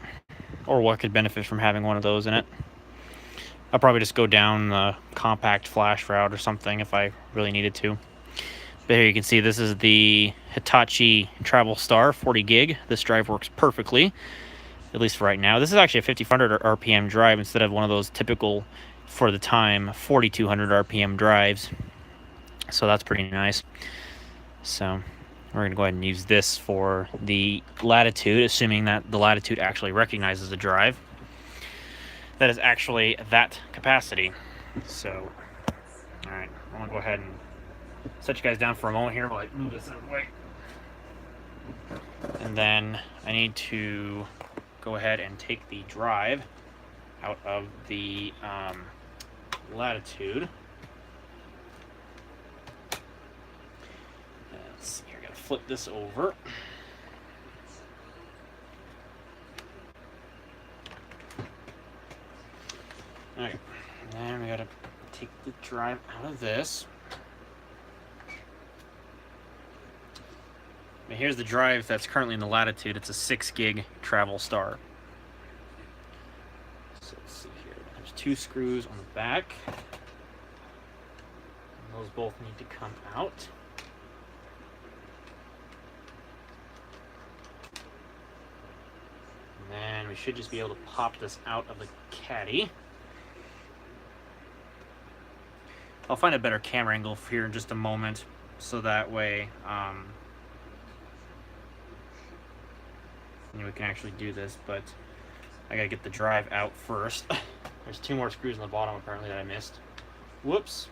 or what could benefit from having one of those in it. I'll probably just go down the compact flash route or something if I really needed to. But here you can see this is the Hitachi Travel Star 40 gig. This drive works perfectly, at least for right now. This is actually a 5400 RPM drive instead of one of those typical, for the time, 4200 RPM drives. So that's pretty nice. So we're going to go ahead and use this for the Latitude, assuming that the Latitude actually recognizes the drive that is actually that capacity. So, all right, I'm going to go ahead and set you guys down for a moment here while I move this out of the way. And then I need to go ahead and take the drive out of the Latitude. Let's see here, I gotta flip this over. Okay, and then we gotta take the drive out of this. Now here's the drive that's currently in the Latitude. It's a 6 gig Travel Star. So let's see here. There's 2 screws on the back. And those both need to come out. And then we should just be able to pop this out of the caddy. I'll find a better camera angle for here in just a moment, so that way we can actually do this, but I gotta get the drive out first. There's 2 more screws on the bottom apparently that I missed. Whoops.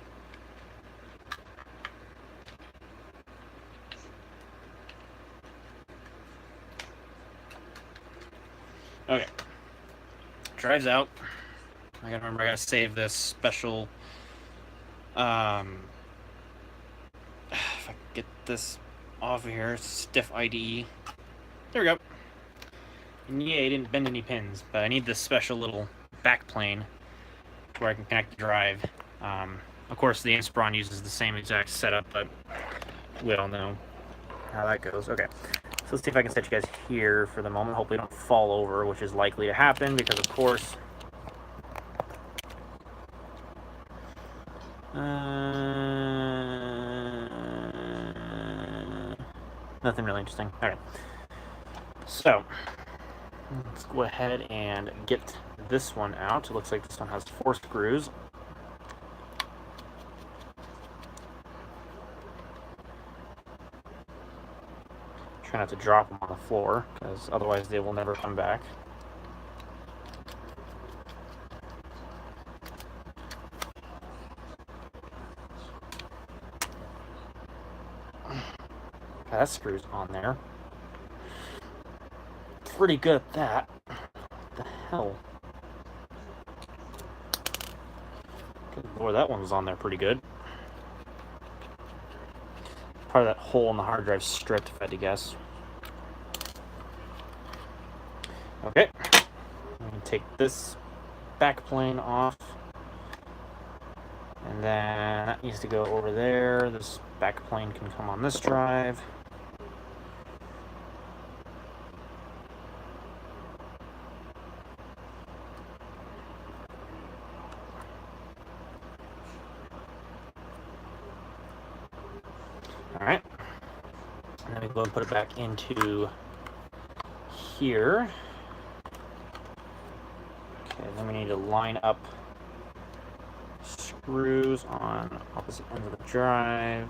Okay. Drive's out. I gotta remember, I gotta save this special. If I can get this off of here, stiff IDE. There we go. And yeah, I didn't bend any pins, but I need this special little back plane where I can connect the drive. Of course, the Inspiron uses the same exact setup, but we all know how that goes. Okay, so let's see if I can set you guys here for the moment. Hopefully, don't fall over, which is likely to happen because, of course, nothing really interesting. Okay, so let's go ahead and get this one out. It looks like this one has 4 screws. Try not to drop them on the floor, because otherwise they will never come back. That screw's on there. Pretty good at that. What the hell? Good lord, that one was on there pretty good. Part of that hole in the hard drive stripped, if I had to guess. Okay. I'm going to take this back plane off. And then that needs to go over there. This back plane can come on this drive. Alright. And then we go and put it back into here. Okay, then we need to line up screws on opposite ends of the drive.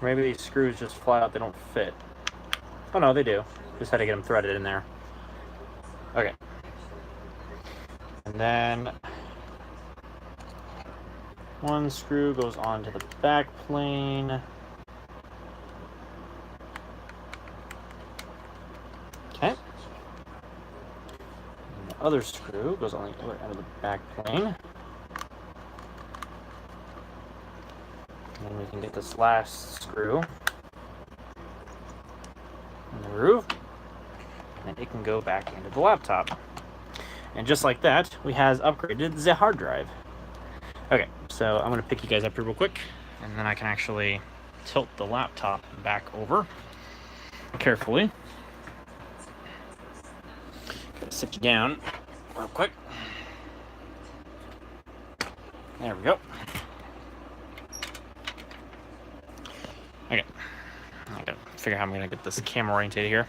Maybe these screws just flat out, they don't fit. Oh no, they do. Just had to get them threaded in there. Okay. And then one screw goes onto the back plane. Okay. And the other screw goes on the other end of the back plane. And then we can get this last screw in the groove, and then it can go back into the laptop. And just like that, we has upgraded the hard drive. Okay, so I'm going to pick you guys up here real quick, and then I can actually tilt the laptop back over carefully. Gotta sit you down real quick. There we go. Okay, I gotta figure out how I'm gonna get this camera oriented here.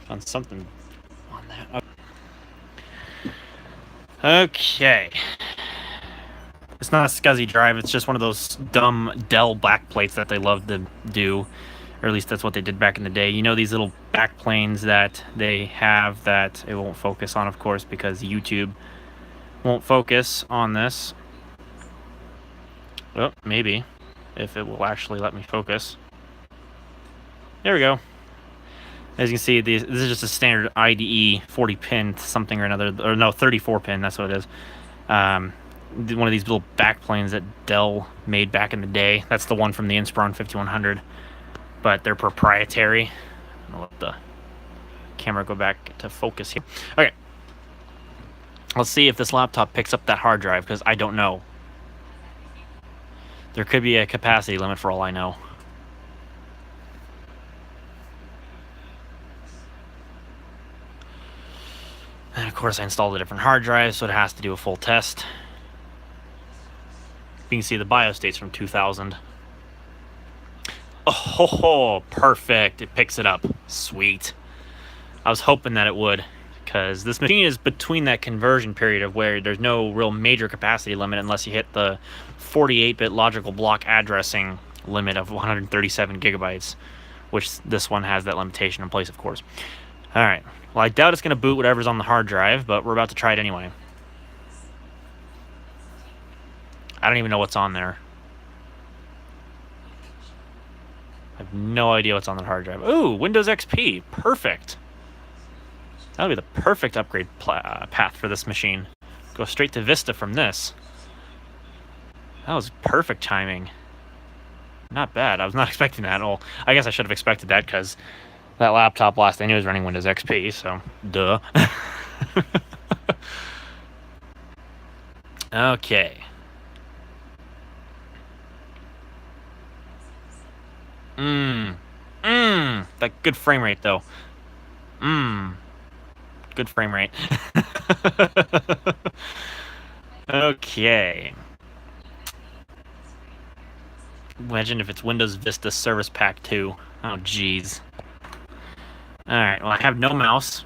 Found something on that. Okay. It's not a SCSI drive, it's just one of those dumb Dell back plates that they love to do. Or at least that's what they did back in the day. You know these little back planes that they have that it won't focus on, of course, because YouTube won't focus on this. Well, maybe, if it will actually let me focus. There we go. As you can see, this is just a standard IDE 40 pin something or another, or no, 34 pin, that's what it is. One of these little back planes that Dell made back in the day. That's the one from the Inspiron 5100, but they're proprietary. I'll let the camera go back to focus here. Okay. Let's see if this laptop picks up that hard drive, because I don't know. There could be a capacity limit for all I know. And of course I installed a different hard drive, so it has to do a full test. You can see the BIOS date's from 2000. Oh, perfect. It picks it up. Sweet. I was hoping that it would, because this machine is between that conversion period of where there's no real major capacity limit unless you hit the 48-bit logical block addressing limit of 137 gigabytes, which this one has that limitation in place, of course. All right. Well, I doubt it's going to boot whatever's on the hard drive, but we're about to try it anyway. I don't even know what's on there. I have no idea what's on the hard drive. Ooh, Windows XP. Perfect. That would be the perfect upgrade path for this machine. Go straight to Vista from this. That was perfect timing. Not bad. I was not expecting that at all. I guess I should have expected that because that laptop last I knew was running Windows XP, so duh. Okay. That good frame rate though. Good frame rate. Okay. Imagine if it's Windows Vista Service Pack 2. Oh, jeez. Alright, well, I have no mouse.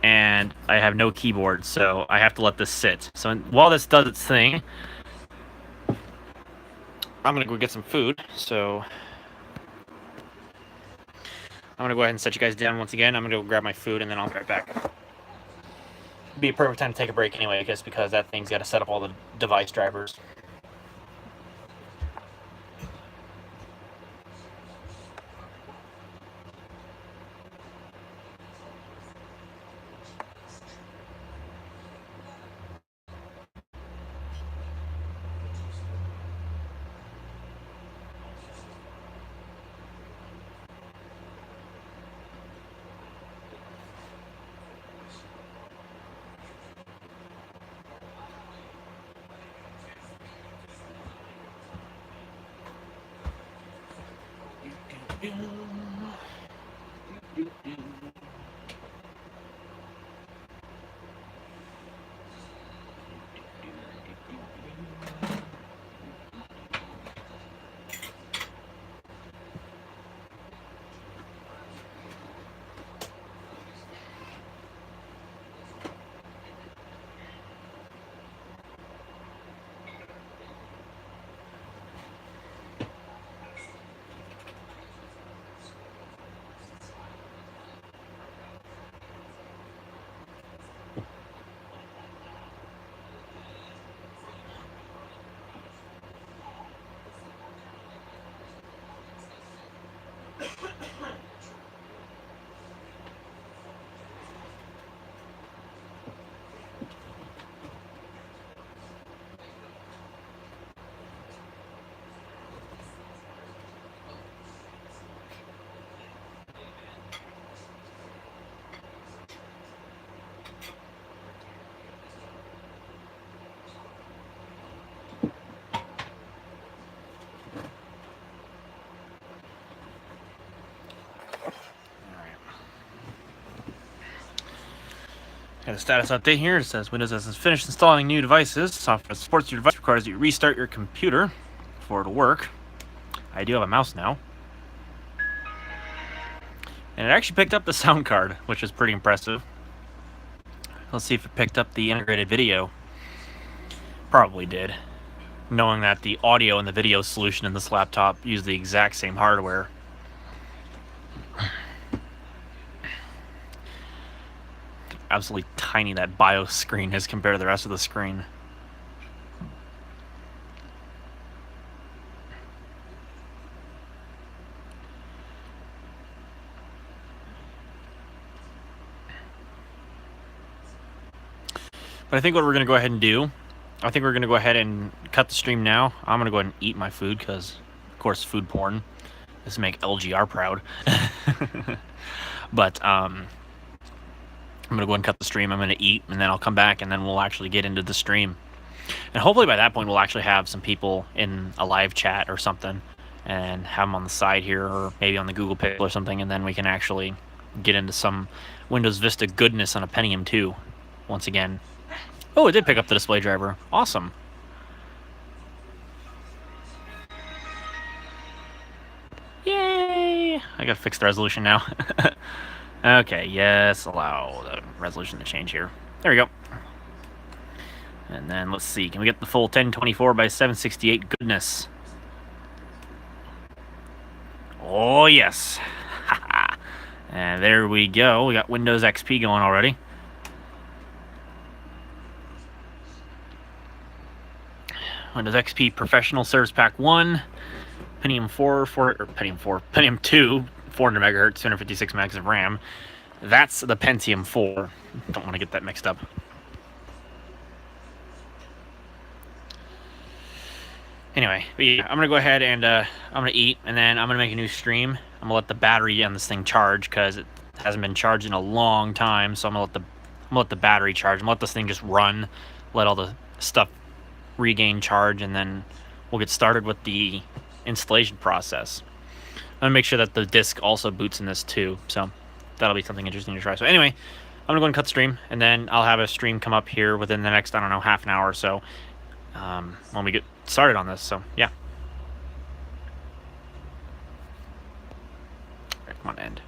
And I have no keyboard, so I have to let this sit. So while this does its thing, I'm going to go get some food. So I'm going to go ahead and set you guys down once again. I'm going to go grab my food, and then I'll be right back. Be a perfect time to take a break anyway, I guess, because that thing's got to set up all the device drivers. Got a status update here. It says Windows has finished installing new devices. Software that supports your device requires that you restart your computer for it to work. I do have a mouse now. And it actually picked up the sound card, which is pretty impressive. Let's see if it picked up the integrated video. Probably did. Knowing that the audio and the video solution in this laptop use the exact same hardware. Absolutely tiny that BIOS screen is compared to the rest of the screen. But I think what we're going to go ahead and do, I think we're going to go ahead and cut the stream now. I'm going to go ahead and eat my food because, of course, food porn. This will make LGR proud. But, I'm going to go ahead and cut the stream. I'm going to eat, and then I'll come back, and then we'll actually get into the stream. And hopefully by that point, we'll actually have some people in a live chat or something, and have them on the side here, or maybe on the Google Pixel or something, and then we can actually get into some Windows Vista goodness on a Pentium 2 once again. Oh, it did pick up the display driver. Awesome. Yay! I gotta fix the resolution now. Okay, yes, allow the resolution to change here. There we go. And then let's see, can we get the full 1024 by 768 goodness? Oh, yes. And there we go. We got Windows XP going already. Windows XP Professional Service Pack 1. Pentium 2, 400 megahertz, 256 megs of RAM. That's the Pentium 4. Don't want to get that mixed up. Anyway, but yeah, I'm gonna go ahead and I'm gonna eat, and then I'm gonna make a new stream. I'm gonna let the battery on this thing charge because it hasn't been charged in a long time. So I'm gonna let the battery charge. I'm gonna let this thing just run, let all the stuff regain charge, and then we'll get started with the installation process. I'm gonna make sure that the disk also boots in this too. So that'll be something interesting to try. So anyway, I'm gonna go and cut stream, and then I'll have a stream come up here within the next, I don't know, half an hour or so. When we get started on this. So yeah. All right, come on, end.